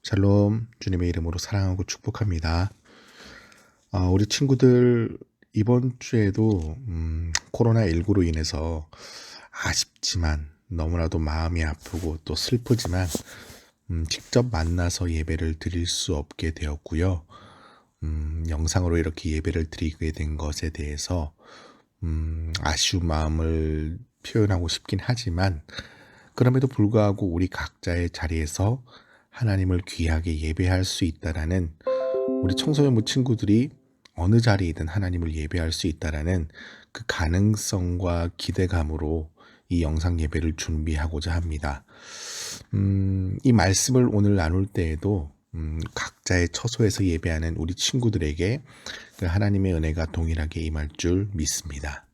샬롬, 주님의 이름으로 사랑하고 축복합니다. 우리 친구들 이번 주에도 코로나19로 인해서 아쉽지만 너무나도 마음이 아프고 또 슬프지만 직접 만나서 예배를 드릴 수 없게 되었고요. 영상으로 이렇게 예배를 드리게 된 것에 대해서 아쉬운 마음을 표현하고 싶긴 하지만 그럼에도 불구하고 우리 각자의 자리에서 하나님을 귀하게 예배할 수 있다라는, 우리 청소년부 친구들이 어느 자리이든 하나님을 예배할 수 있다라는 그 가능성과 기대감으로 이 영상 예배를 준비하고자 합니다. 이 말씀을 오늘 나눌 때에도 각자의 처소에서 예배하는 우리 친구들에게 그 하나님의 은혜가 동일하게 임할 줄 믿습니다.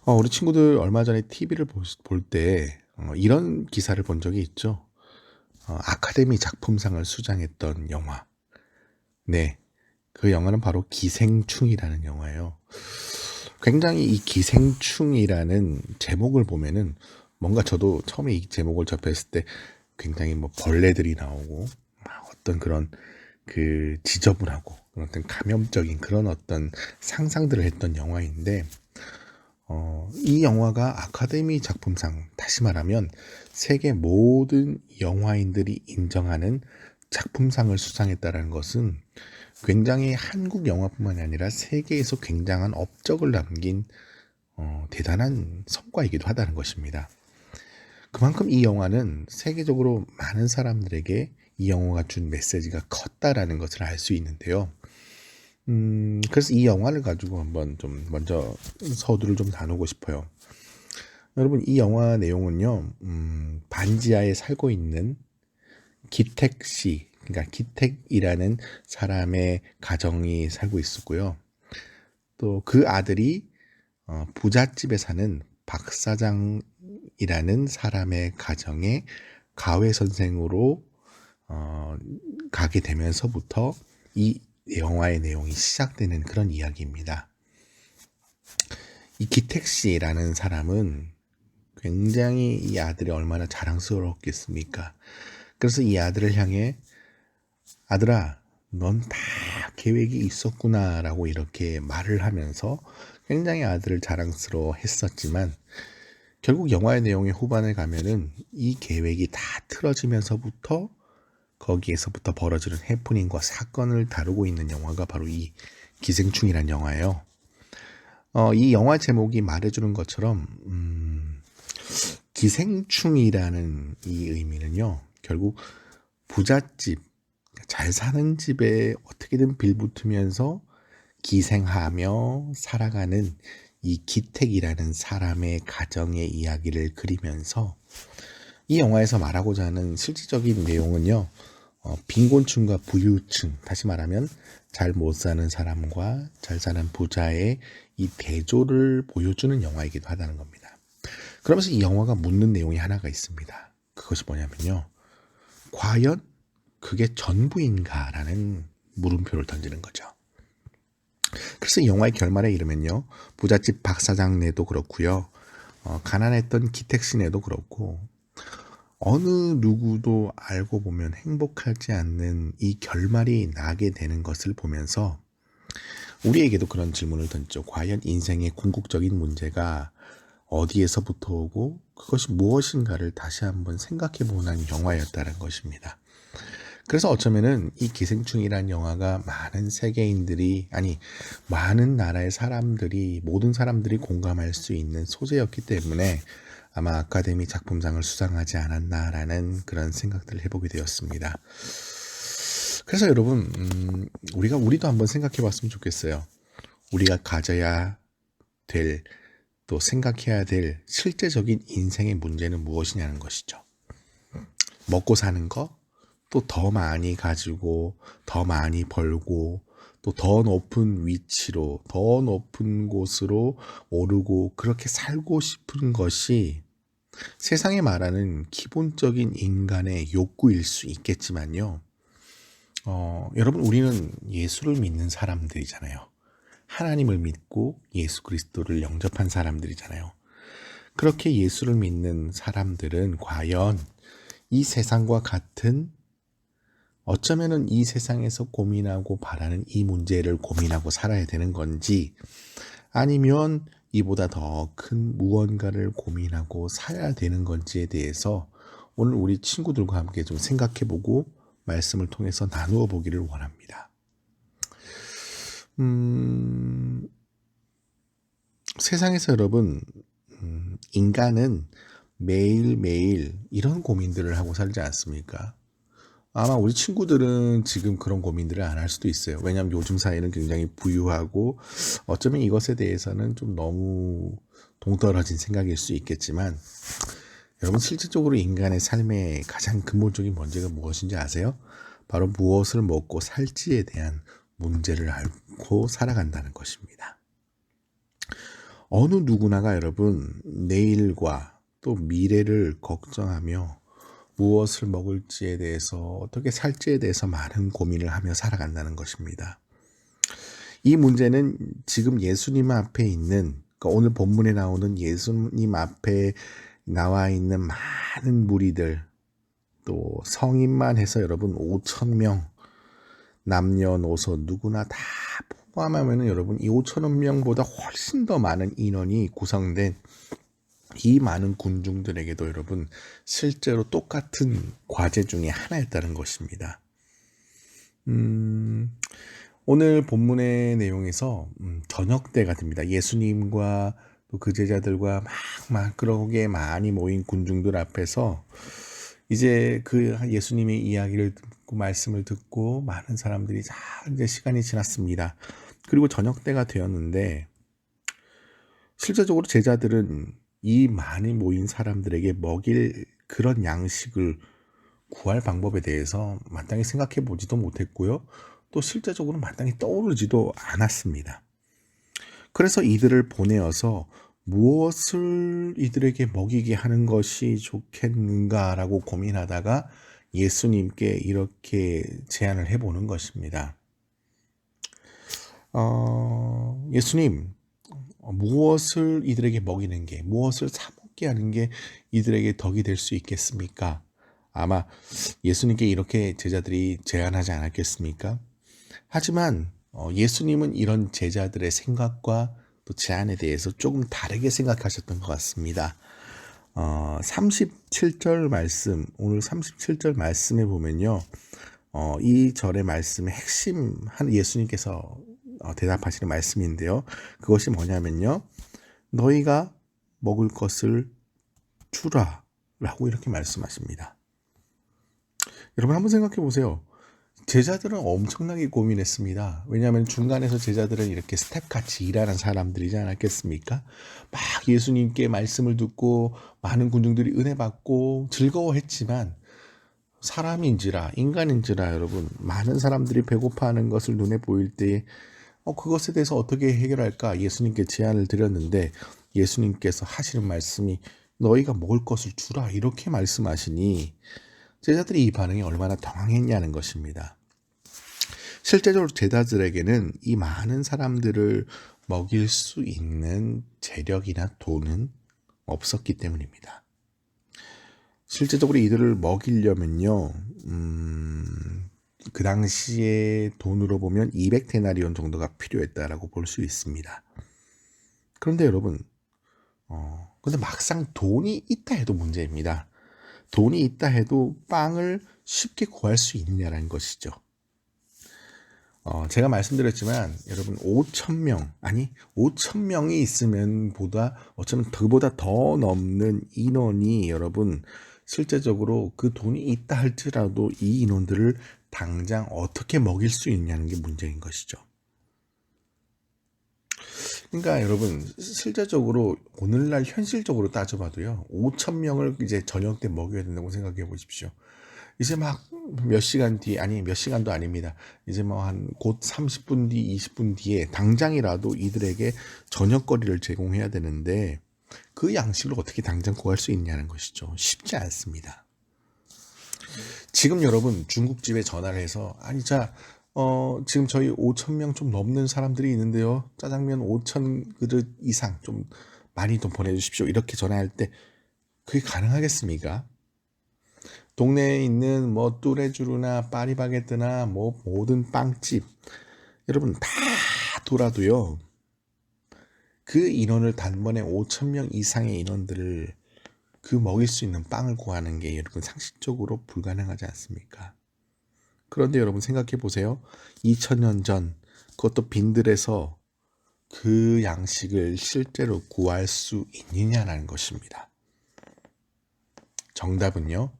우리 친구들 얼마 전에 TV를 볼 때 이런 기사를 본 적이 있죠. 아카데미 작품상을 수상했던 영화. 네, 그 영화는 바로 기생충이라는 영화예요. 굉장히 이 기생충이라는 제목을 보면은 뭔가 저도 처음에 이 제목을 접했을 때 굉장히 벌레들이 나오고 어떤 그런 그 지저분하고 어떤 감염적인 그런 어떤 상상들을 했던 영화인데, 이 영화가 아카데미 작품상, 다시 말하면 세계 모든 영화인들이 인정하는 작품상을 수상했다는 것은 굉장히 한국 영화뿐만이 아니라 세계에서 굉장한 업적을 남긴 대단한 성과이기도 하다는 것입니다. 그만큼 이 영화는 세계적으로 많은 사람들에게 이 영화가 준 메시지가 컸다라는 것을 알 수 있는데요. 그래서 이 영화를 가지고 한번 좀 먼저 서두를 좀 나누고 싶어요. 여러분, 이 영화 내용은요, 반지하에 살고 있는 기택 씨, 그러니까 기택이라는 사람의 가정이 살고 있었고요. 또 그 아들이 부잣집에 사는 박 사장이라는 사람의 가정의 가외 선생으로 어, 가게 되면서부터 이 영화의 내용이 시작되는 그런 이야기입니다. 이 기택 씨라는 사람은 굉장히 이 아들이 얼마나 자랑스러웠겠습니까? 그래서 이 아들을 향해 아들아, 넌 다 계획이 있었구나라고 이렇게 말을 하면서 굉장히 아들을 자랑스러워 했었지만 결국 영화의 내용의 후반에 가면은 이 계획이 다 틀어지면서부터 거기에서부터 벌어지는 해프닝과 사건을 다루고 있는 영화가 바로 이 기생충이란 영화예요. 이 영화 제목이 말해주는 것처럼 기생충이라는 이 의미는요. 결국 부잣집, 잘 사는 집에 어떻게든 빌붙으면서 기생하며 살아가는 이 기택이라는 사람의 가정의 이야기를 그리면서 이 영화에서 말하고자 하는 실질적인 내용은요. 빈곤층과 부유층, 다시 말하면 잘 못 사는 사람과 잘 사는 부자의 이 대조를 보여주는 영화이기도 하다는 겁니다. 그러면서 이 영화가 묻는 내용이 하나가 있습니다. 그것이 뭐냐면요. 과연 그게 전부인가라는 물음표를 던지는 거죠. 그래서 이 영화의 결말에 이르면요. 부잣집 박 사장네도 그렇고요. 가난했던 기택씨네도 그렇고 어느 누구도 알고 보면 행복하지 않는 이 결말이 나게 되는 것을 보면서 우리에게도 그런 질문을 던져 과연 인생의 궁극적인 문제가 어디에서부터 오고 그것이 무엇인가를 다시 한번 생각해 보는 영화였다는 것입니다. 그래서 어쩌면은 이 기생충이란 영화가 많은 세계인들이 아니 많은 나라의 사람들이 모든 사람들이 공감할 수 있는 소재였기 때문에 아마 아카데미 작품상을 수상하지 않았나라는 그런 생각들을 해보게 되었습니다. 그래서 여러분 우리도 한번 생각해 봤으면 좋겠어요. 우리가 가져야 될 또 생각해야 될 실제적인 인생의 문제는 무엇이냐는 것이죠. 먹고 사는 거, 또 더 많이 가지고 더 많이 벌고 또 더 높은 위치로 더 높은 곳으로 오르고 그렇게 살고 싶은 것이 세상에 말하는 기본적인 인간의 욕구일 수 있겠지만요. 여러분 우리는 예수를 믿는 사람들이잖아요. 하나님을 믿고 예수 그리스도를 영접한 사람들이잖아요. 그렇게 예수를 믿는 사람들은 과연 이 세상과 같은 어쩌면은 이 세상에서 고민하고 바라는 이 문제를 고민하고 살아야 되는 건지 아니면 이보다 더 큰 무언가를 고민하고 살아야 되는 건지에 대해서 오늘 우리 친구들과 함께 좀 생각해보고 말씀을 통해서 나누어 보기를 원합니다. 세상에서 여러분 인간은 매일매일 이런 고민들을 하고 살지 않습니까? 아마 우리 친구들은 지금 그런 고민들을 안 할 수도 있어요. 왜냐하면 요즘 사회는 굉장히 부유하고 어쩌면 이것에 대해서는 좀 너무 동떨어진 생각일 수 있겠지만 여러분 실질적으로 인간의 삶의 가장 근본적인 문제가 무엇인지 아세요? 바로 무엇을 먹고 살지에 대한 문제를 앓고 살아간다는 것입니다. 어느 누구나가 여러분 내일과 또 미래를 걱정하며 무엇을 먹을지에 대해서 어떻게 살지에 대해서 많은 고민을 하며 살아간다는 것입니다. 이 문제는 지금 예수님 앞에 있는 그러니까 오늘 본문에 나오는 예수님 앞에 나와 있는 많은 무리들 또 성인만 해서 여러분 5,000명 남녀노소 누구나 다 포함하면 여러분 이 5,000여 명보다 훨씬 더 많은 인원이 구성된 이 많은 군중들에게도 여러분 실제로 똑같은 과제 중에 하나였다는 것입니다. 오늘 본문의 내용에서 저녁 때가 됩니다. 예수님과 또 그 제자들과 막 그러게 많이 모인 군중들 앞에서 이제 그 예수님의 이야기를 듣고 말씀을 듣고 많은 사람들이 다 이제 시간이 지났습니다. 그리고 저녁 때가 되었는데 실제적으로 제자들은 이 많이 모인 사람들에게 먹일 그런 양식을 구할 방법에 대해서 마땅히 생각해 보지도 못했고요. 또 실제적으로 마땅히 떠오르지도 않았습니다. 그래서 이들을 보내어서 무엇을 이들에게 먹이게 하는 것이 좋겠는가라고 고민하다가 예수님께 이렇게 제안을 해보는 것입니다. 예수님, 무엇을 이들에게 먹이는 게, 무엇을 사 먹게 하는 게 이들에게 덕이 될 수 있겠습니까? 아마 예수님께 이렇게 제자들이 제안하지 않았겠습니까? 하지만 예수님은 이런 제자들의 생각과 또 제안에 대해서 조금 다르게 생각하셨던 것 같습니다. 37절 말씀, 오늘 37절 말씀에 보면요. 이 절의 말씀의 핵심, 예수님께서 대답하시는 말씀인데요. 그것이 뭐냐면요. 너희가 먹을 것을 주라 라고 이렇게 말씀하십니다. 여러분 한번 생각해 보세요. 제자들은 엄청나게 고민했습니다. 왜냐하면 중간에서 제자들은 이렇게 스텝같이 일하는 사람들이지 않았겠습니까? 막 예수님께 말씀을 듣고 많은 군중들이 은혜 받고 즐거워했지만 사람인지라 인간인지라 여러분 많은 사람들이 배고파하는 것을 눈에 보일 때 그것에 대해서 어떻게 해결할까 예수님께 제안을 드렸는데 예수님께서 하시는 말씀이 너희가 먹을 것을 주라 이렇게 말씀하시니 제자들이 이 반응이 얼마나 당황했냐는 것입니다. 실제적으로 제자들에게는 이 많은 사람들을 먹일 수 있는 재력이나 돈은 없었기 때문입니다. 실제적으로 이들을 먹이려면요, 그 당시에 돈으로 보면 200데나리온 정도가 필요했다라고 볼 수 있습니다. 그런데 여러분, 근데 막상 돈이 있다 해도 문제입니다. 돈이 있다 해도 빵을 쉽게 구할 수 있느냐라는 것이죠. 제가 말씀드렸지만 여러분 5,000명이 있으면 어쩌면 그보다 더 넘는 인원이 여러분 실제적으로 그 돈이 있다 할지라도 이 인원들을 당장 어떻게 먹일 수 있냐는 게 문제인 것이죠. 그러니까 여러분 실제적으로 오늘날 현실적으로 따져봐도요 5,000명을 이제 저녁 때 먹여야 된다고 생각해 보십시오. 이제 막 몇 시간 뒤 몇 시간도 아닙니다. 이제 뭐 한 곧 30분 뒤 20분 뒤에 당장이라도 이들에게 저녁거리를 제공해야 되는데 그 양식을 어떻게 당장 구할 수 있냐는 것이죠. 쉽지 않습니다. 지금 여러분 중국집에 전화를 해서 지금 저희 5,000명 좀 넘는 사람들이 있는데요. 짜장면 5,000그릇 이상 좀 많이 좀 보내주십시오. 이렇게 전화할 때 그게 가능하겠습니까? 동네에 있는 뭐 뚜레쥬르나 파리바게뜨나 뭐 모든 빵집 여러분 다 돌아도요. 그 인원을 단번에 5,000명 이상의 인원들을 그 먹일 수 있는 빵을 구하는 게 여러분 상식적으로 불가능하지 않습니까? 그런데 여러분 생각해 보세요. 2000년 전 그것도 빈들에서 그 양식을 실제로 구할 수 있느냐라는 것입니다. 정답은요.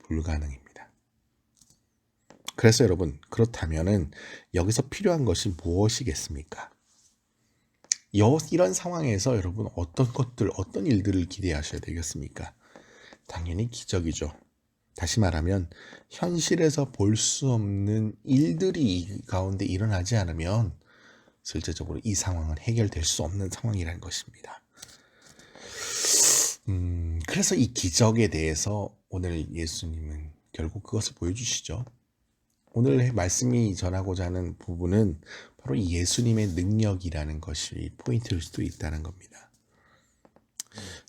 불가능입니다. 그래서 여러분 그렇다면은 여기서 필요한 것이 무엇이겠습니까? 이런 상황에서 여러분 어떤 일들을 기대하셔야 되겠습니까? 당연히 기적이죠. 다시 말하면 현실에서 볼 수 없는 일들이 이 가운데 일어나지 않으면 실제적으로 이 상황은 해결될 수 없는 상황이라는 것입니다. 그래서 이 기적에 대해서 오늘 예수님은 결국 그것을 보여주시죠. 오늘 말씀이 전하고자 하는 부분은 바로 예수님의 능력이라는 것이 포인트일 수도 있다는 겁니다.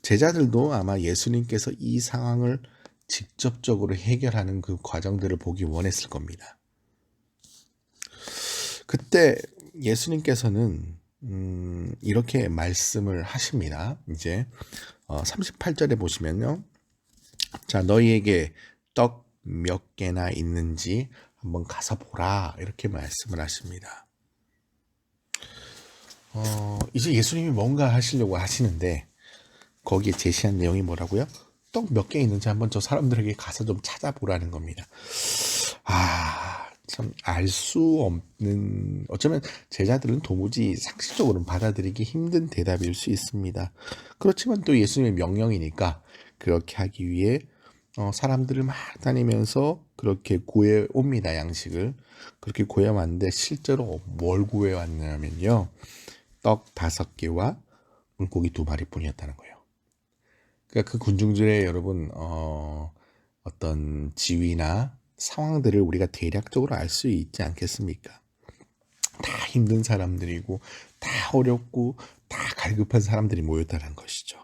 제자들도 아마 예수님께서 이 상황을 직접적으로 해결하는 그 과정들을 보기 원했을 겁니다. 그때 예수님께서는 이렇게 말씀을 하십니다. 이제 38절에 보시면요. 자, 너희에게 떡 몇 개나 있는지 한번 가서 보라. 이렇게 말씀을 하십니다. 이제 예수님이 뭔가 하시려고 하시는데 거기에 제시한 내용이 뭐라고요? 떡 몇 개 있는지 한번 저 사람들에게 가서 좀 찾아보라는 겁니다. 참 알 수 없는 어쩌면 제자들은 도무지 상식적으로는 받아들이기 힘든 대답일 수 있습니다. 그렇지만 또 예수님의 명령이니까 그렇게 하기 위해 사람들을 막 다니면서 그렇게 구해옵니다. 양식을. 그렇게 구해왔는데 실제로 뭘 구해왔냐면요. 떡 5개와 물고기 2마리 뿐이었다는 거예요. 그러니까 그 군중들의 여러분 어떤 지위나 상황들을 우리가 대략적으로 알 수 있지 않겠습니까? 다 힘든 사람들이고 다 어렵고 다 갈급한 사람들이 모였다는 것이죠.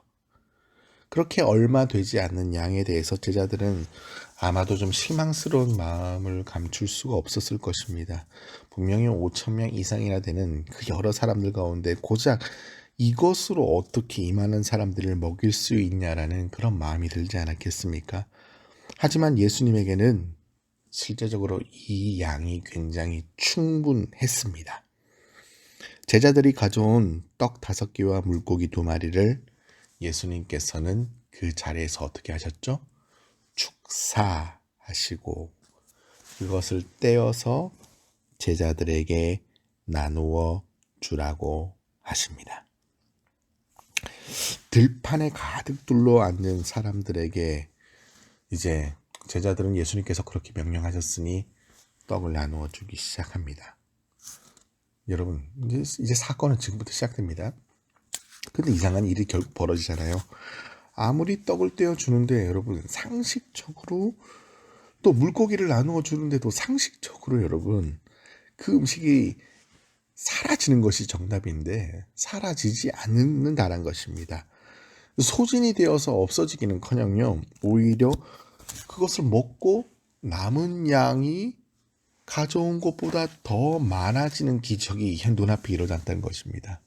그렇게 얼마 되지 않는 양에 대해서 제자들은 아마도 좀 실망스러운 마음을 감출 수가 없었을 것입니다. 분명히 5천 명 이상이나 되는 그 여러 사람들 가운데 고작 이것으로 어떻게 이 많은 사람들을 먹일 수 있냐라는 그런 마음이 들지 않았겠습니까? 하지만 예수님에게는 실제적으로 이 양이 굉장히 충분했습니다. 제자들이 가져온 떡 5개와 물고기 2마리를 예수님께서는 그 자리에서 어떻게 하셨죠? 축사하시고 그것을 떼어서 제자들에게 나누어 주라고 하십니다. 들판에 가득 둘러앉는 사람들에게 이제 제자들은 예수님께서 그렇게 명령하셨으니 떡을 나누어 주기 시작합니다. 여러분, 이제 사건은 지금부터 시작됩니다. 근데 이상한 일이 결국 벌어지잖아요. 아무리 떡을 떼어 주는데 여러분, 상식적으로 또 물고기를 나누어 주는데도 상식적으로 여러분, 그 음식이 사라지는 것이 정답인데 사라지지 않는다는 것입니다. 소진이 되어서 없어지기는커녕요, 오히려 그것을 먹고 남은 양이 가져온 것보다 더 많아지는 기적이 눈앞에 일어났다는 것입니다.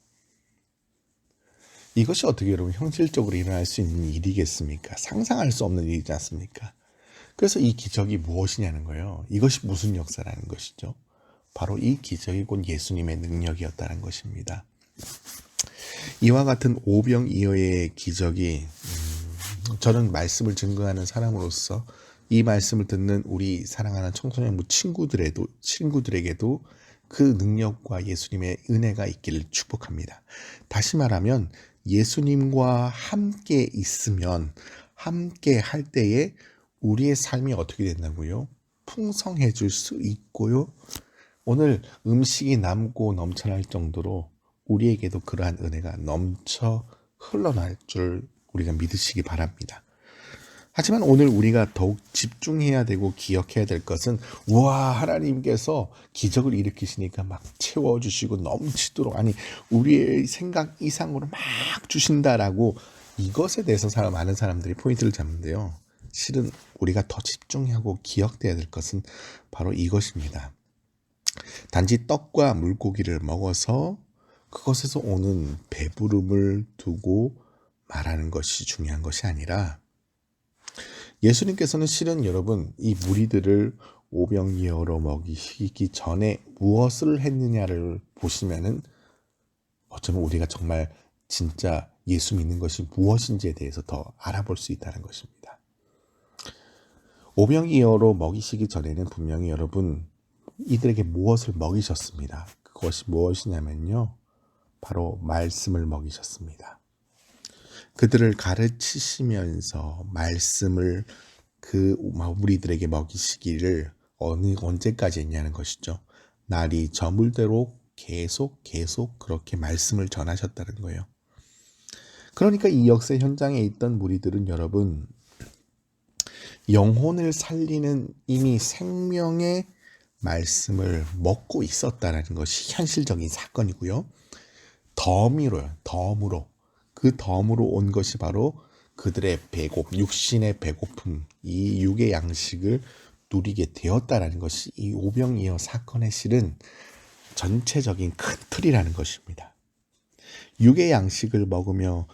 이것이 어떻게 여러분 현실적으로 일어날 수 있는 일이겠습니까? 상상할 수 없는 일이지 않습니까? 그래서 이 기적이 무엇이냐는 거예요. 이것이 무슨 역사라는 것이죠. 바로 이 기적이 곧 예수님의 능력이었다는 것입니다. 이와 같은 오병이어의 기적이 저는 말씀을 증거하는 사람으로서 이 말씀을 듣는 우리 사랑하는 청소년부 친구들에게도 그 능력과 예수님의 은혜가 있기를 축복합니다. 다시 말하면 예수님과 함께 있으면, 함께 할 때에 우리의 삶이 어떻게 된다고요? 풍성해질 수 있고요. 오늘 음식이 남고 넘쳐날 정도로 우리에게도 그러한 은혜가 넘쳐 흘러날 줄 우리가 믿으시기 바랍니다. 하지만 오늘 우리가 더욱 집중해야 되고 기억해야 될 것은, 와, 하나님께서 기적을 일으키시니까 막 채워주시고 넘치도록, 아니 우리의 생각 이상으로 막 주신다라고, 이것에 대해서 많은 사람들이 포인트를 잡는데요. 실은 우리가 더 집중하고 기억돼야 될 것은 바로 이것입니다. 단지 떡과 물고기를 먹어서 그것에서 오는 배부름을 두고 말하는 것이 중요한 것이 아니라, 예수님께서는 실은 여러분 이 무리들을 오병이어로 먹이시기 전에 무엇을 했느냐를 보시면은 어쩌면 우리가 정말 진짜 예수 믿는 것이 무엇인지에 대해서 더 알아볼 수 있다는 것입니다. 오병이어로 먹이시기 전에는 분명히 여러분 이들에게 무엇을 먹이셨습니다. 그것이 무엇이냐면요, 바로 말씀을 먹이셨습니다. 그들을 가르치시면서 말씀을 그 무리들에게 먹이시기를 언제까지 했냐는 것이죠. 날이 저물도록 계속 그렇게 말씀을 전하셨다는 거예요. 그러니까 이 역사 현장에 있던 무리들은 여러분 영혼을 살리는 이미 생명의 말씀을 먹고 있었다는 것이 현실적인 사건이고요. 덤으로 그 덤으로 온 것이 바로 그들의 육신의 배고픔, 이 육의 양식을 누리게 되었다라는 것이 이 오병이어 사건의 실은 전체적인 큰 틀이라는 것입니다. 육의 양식을 먹으며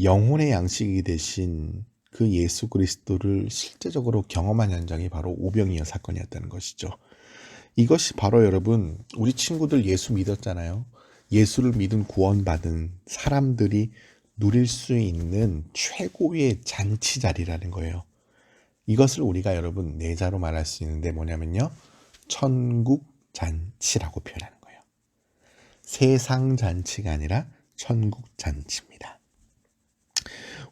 영혼의 양식이 되신 그 예수 그리스도를 실제적으로 경험한 현장이 바로 오병이어 사건이었다는 것이죠. 이것이 바로 여러분 우리 친구들 예수 믿었잖아요. 예수를 믿은 구원받은 사람들이 누릴 수 있는 최고의 잔치 자리라는 거예요. 이것을 우리가 여러분 내자로 말할 수 있는데 뭐냐면요, 천국 잔치라고 표현하는 거예요. 세상 잔치가 아니라 천국 잔치입니다.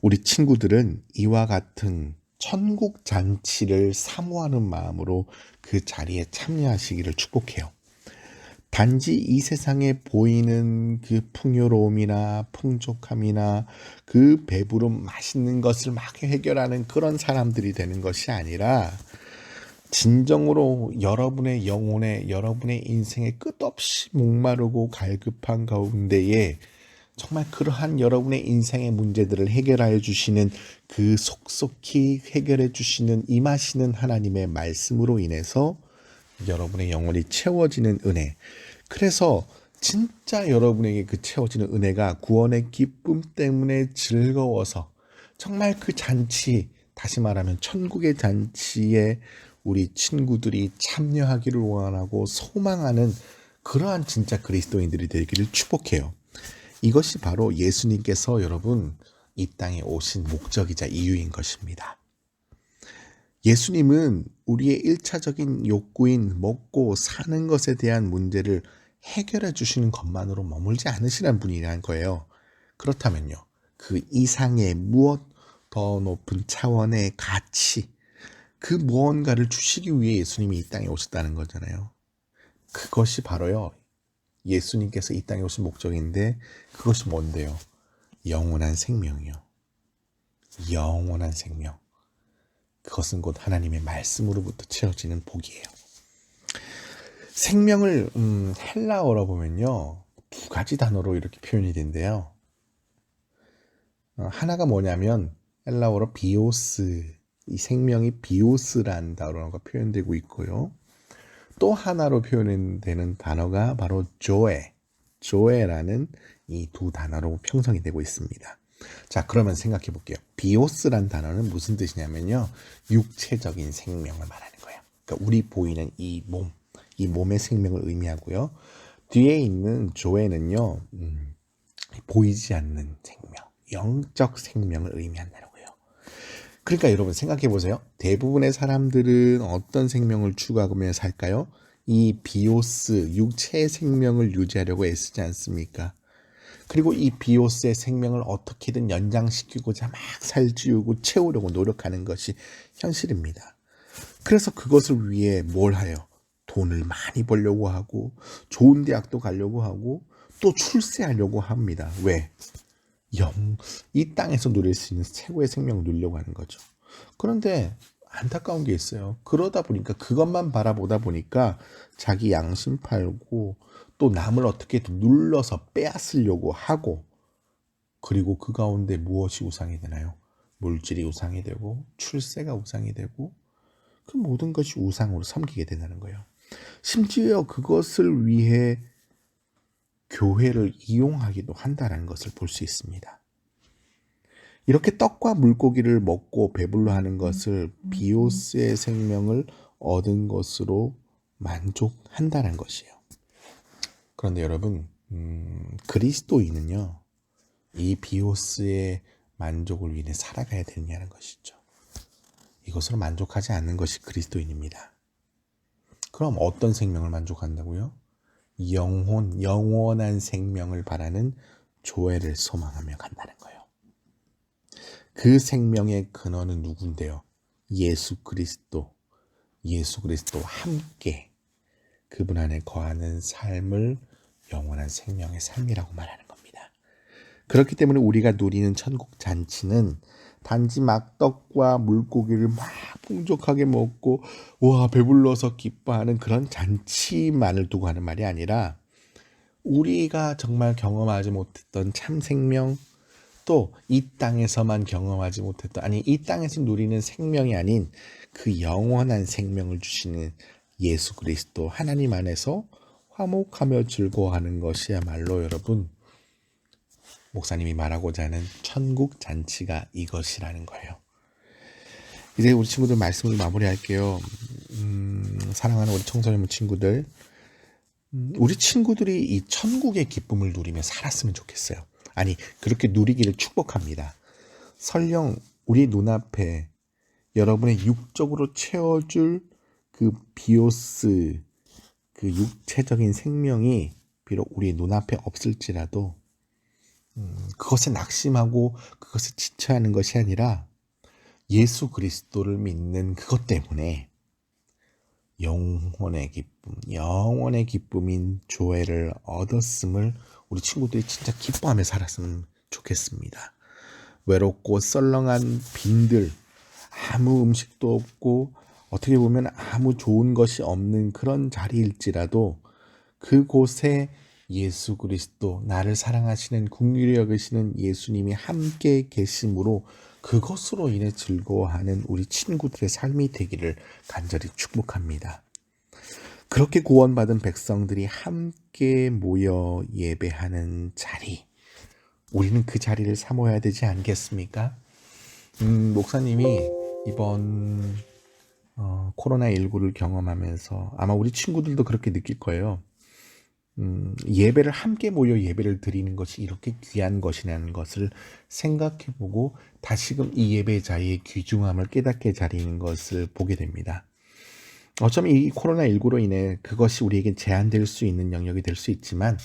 우리 친구들은 이와 같은 천국 잔치를 사모하는 마음으로 그 자리에 참여하시기를 축복해요. 단지 이 세상에 보이는 그 풍요로움이나 풍족함이나 그 배부름 맛있는 것을 막 해결하는 그런 사람들이 되는 것이 아니라 진정으로 여러분의 영혼에 여러분의 인생에 끝없이 목마르고 갈급한 가운데에 정말 그러한 여러분의 인생의 문제들을 해결하여 주시는 그 속속히 해결해 주시는 임하시는 하나님의 말씀으로 인해서 여러분의 영혼이 채워지는 은혜. 그래서 진짜 여러분에게 그 채워지는 은혜가 구원의 기쁨 때문에 즐거워서 정말 그 잔치, 다시 말하면 천국의 잔치에 우리 친구들이 참여하기를 원하고 소망하는 그러한 진짜 그리스도인들이 되기를 축복해요. 이것이 바로 예수님께서 여러분 이 땅에 오신 목적이자 이유인 것입니다. 예수님은 우리의 1차적인 욕구인 먹고 사는 것에 대한 문제를 해결해 주시는 것만으로 머물지 않으시는 분이라는 거예요. 그렇다면요, 그 이상의 무엇 더 높은 차원의 가치, 그 무언가를 주시기 위해 예수님이 이 땅에 오셨다는 거잖아요. 그것이 바로요, 예수님께서 이 땅에 오신 목적인데 그것이 뭔데요? 영원한 생명이요. 영원한 생명. 그것은 곧 하나님의 말씀으로부터 채워지는 복이에요. 생명을 헬라어로 보면요, 두 가지 단어로 이렇게 표현이 된대요. 하나가 뭐냐면 헬라어로 비오스, 이 생명이 비오스라는 단어가 표현되고 있고요. 또 하나로 표현되는 단어가 바로 조에라는 이 두 단어로 형성이 되고 있습니다. 자, 그러면 생각해 볼게요. 비오스란 단어는 무슨 뜻이냐면요, 육체적인 생명을 말하는 거예요. 그러니까 우리 보이는 이 몸, 이 몸의 생명을 의미하고요. 뒤에 있는 조에는요, 보이지 않는 생명, 영적 생명을 의미한다고요. 그러니까 여러분 생각해 보세요. 대부분의 사람들은 어떤 생명을 추구하며 살까요? 이 비오스, 육체의 생명을 유지하려고 애쓰지 않습니까? 그리고 이 비오스의 생명을 어떻게든 연장시키고자 막 살찌우고 채우려고 노력하는 것이 현실입니다. 그래서 그것을 위해 뭘 해요? 돈을 많이 벌려고 하고 좋은 대학도 가려고 하고 또 출세하려고 합니다. 왜? 이 땅에서 누릴 수 있는 최고의 생명을 누리려고 하는 거죠. 그런데 안타까운 게 있어요. 그러다 보니까 그것만 바라보다 보니까 자기 양심 팔고 또 남을 어떻게든 눌러서 빼앗으려고 하고, 그리고 그 가운데 무엇이 우상이 되나요? 물질이 우상이 되고 출세가 우상이 되고 그 모든 것이 우상으로 섬기게 된다는 거예요. 심지어 그것을 위해 교회를 이용하기도 한다는 것을 볼 수 있습니다. 이렇게 떡과 물고기를 먹고 배불러 하는 것을 비오스의 생명을 얻은 것으로 만족한다는 것이에요. 그런데 여러분, 그리스도인은요, 이 비오스의 만족을 위해 살아가야 되느냐는 것이죠. 이것으로 만족하지 않는 것이 그리스도인입니다. 그럼 어떤 생명을 만족한다고요? 영원한 생명을 바라는 조회를 소망하며 간다는 거예요. 그 생명의 근원은 누군데요? 예수 그리스도와 함께 그분 안에 거하는 삶을 영원한 생명의 삶이라고 말하는 겁니다. 그렇기 때문에 우리가 누리는 천국 잔치는 단지 막 떡과 물고기를 막 풍족하게 먹고 와 배불러서 기뻐하는 그런 잔치만을 두고 하는 말이 아니라, 우리가 정말 경험하지 못했던 참 생명, 또 이 땅에서만 경험하지 못했던, 아니 이 땅에서 누리는 생명이 아닌 그 영원한 생명을 주시는 예수 그리스도 하나님 안에서 화목하며 즐거워하는 것이야말로 여러분, 목사님이 말하고자 하는 천국 잔치가 이것이라는 거예요. 이제 우리 친구들 말씀을 마무리할게요. 사랑하는 우리 청소년 친구들, 우리 친구들이 이 천국의 기쁨을 누리며 살았으면 좋겠어요. 아니 그렇게 누리기를 축복합니다. 설령 우리 눈앞에 여러분의 육적으로 채워줄 그 비오스, 그 육체적인 생명이 비록 우리 눈앞에 없을지라도 그것에 낙심하고 그것에 지쳐하는 것이 아니라 예수 그리스도를 믿는 그것 때문에 영원의 기쁨인 조회를 얻었음을 우리 친구들이 진짜 기뻐하며 살았으면 좋겠습니다. 외롭고 썰렁한 빈들, 아무 음식도 없고 어떻게 보면 아무 좋은 것이 없는 그런 자리일지라도 그곳에 예수 그리스도, 나를 사랑하시는 긍휼히 여기시는 예수님이 함께 계심으로 그것으로 인해 즐거워하는 우리 친구들의 삶이 되기를 간절히 축복합니다. 그렇게 구원받은 백성들이 함께 모여 예배하는 자리, 우리는 그 자리를 사모해야 되지 않겠습니까? 목사님이 이번 코로나19를 경험하면서 아마 우리 친구들도 그렇게 느낄 거예요. 예배를 함께 모여 예배를 드리는 것이 이렇게 귀한 것이라는 것을 생각해보고 다시금 이 예배 자리의 귀중함을 깨닫게 자리는 것을 보게 됩니다. 어쩌면 이 코로나19로 인해 그것이 우리에게 제한될 수 있는 영역이 될 수 있지만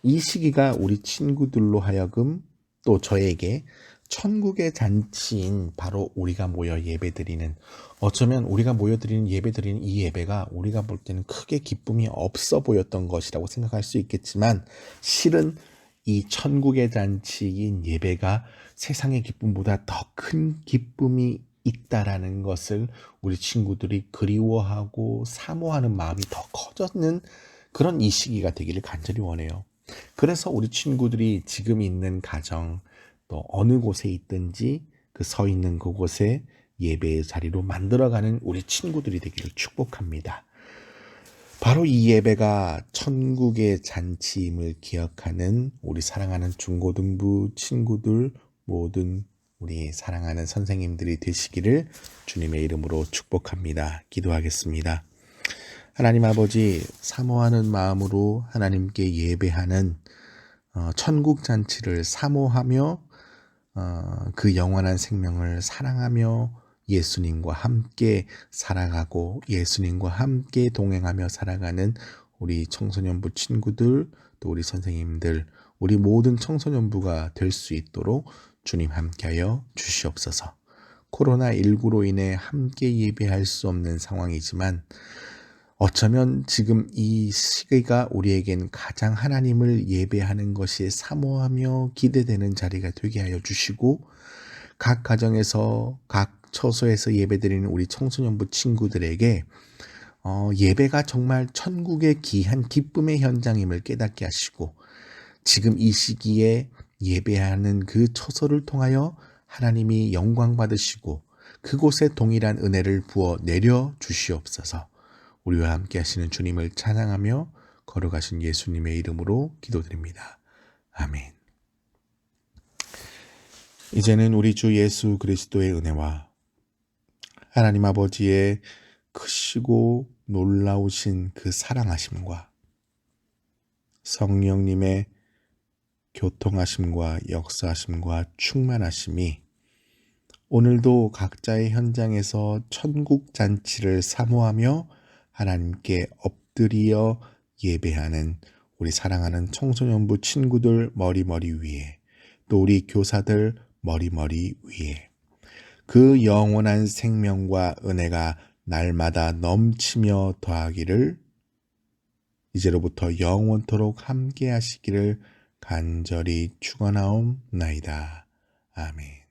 이 시기가 우리 친구들로 하여금 또 저에게 천국의 잔치인 바로 우리가 모여 예배드리는, 어쩌면 우리가 모여드리는 예배드리는 이 예배가 우리가 볼 때는 크게 기쁨이 없어 보였던 것이라고 생각할 수 있겠지만 실은 이 천국의 잔치인 예배가 세상의 기쁨보다 더 큰 기쁨이 있다라는 것을 우리 친구들이 그리워하고 사모하는 마음이 더 커졌는 그런 이 시기가 되기를 간절히 원해요. 그래서 우리 친구들이 지금 있는 가정 또 어느 곳에 있든지 그 서 있는 그곳에 예배의 자리로 만들어가는 우리 친구들이 되기를 축복합니다. 바로 이 예배가 천국의 잔치임을 기억하는 우리 사랑하는 중고등부 친구들, 모든 우리 사랑하는 선생님들이 되시기를 주님의 이름으로 축복합니다. 기도하겠습니다. 하나님 아버지, 사모하는 마음으로 하나님께 예배하는 천국 잔치를 사모하며 그 영원한 생명을 사랑하며 예수님과 함께 살아가고 예수님과 함께 동행하며 살아가는 우리 청소년부 친구들, 또 우리 선생님들, 우리 모든 청소년부가 될 수 있도록 주님 함께하여 주시옵소서. 코로나19로 인해 함께 예배할 수 없는 상황이지만 어쩌면 지금 이 시기가 우리에겐 가장 하나님을 예배하는 것이 사모하며 기대되는 자리가 되게 하여 주시고 각 가정에서 각 처소에서 예배드리는 우리 청소년부 친구들에게 예배가 정말 천국의 귀한 기쁨의 현장임을 깨닫게 하시고 지금 이 시기에 예배하는 그 처소를 통하여 하나님이 영광 받으시고 그곳에 동일한 은혜를 부어 내려 주시옵소서. 우리와 함께 하시는 주님을 찬양하며 걸어가신 예수님의 이름으로 기도드립니다. 아멘. 이제는 우리 주 예수 그리스도의 은혜와 하나님 아버지의 크시고 놀라우신 그 사랑하심과 성령님의 교통하심과 역사하심과 충만하심이 오늘도 각자의 현장에서 천국 잔치를 사모하며 하나님께 엎드려 예배하는 우리 사랑하는 청소년부 친구들 머리머리 위에 또 우리 교사들 머리머리 위에 그 영원한 생명과 은혜가 날마다 넘치며 더하기를 이제로부터 영원토록 함께 하시기를 간절히 축원하옵나이다. 아멘.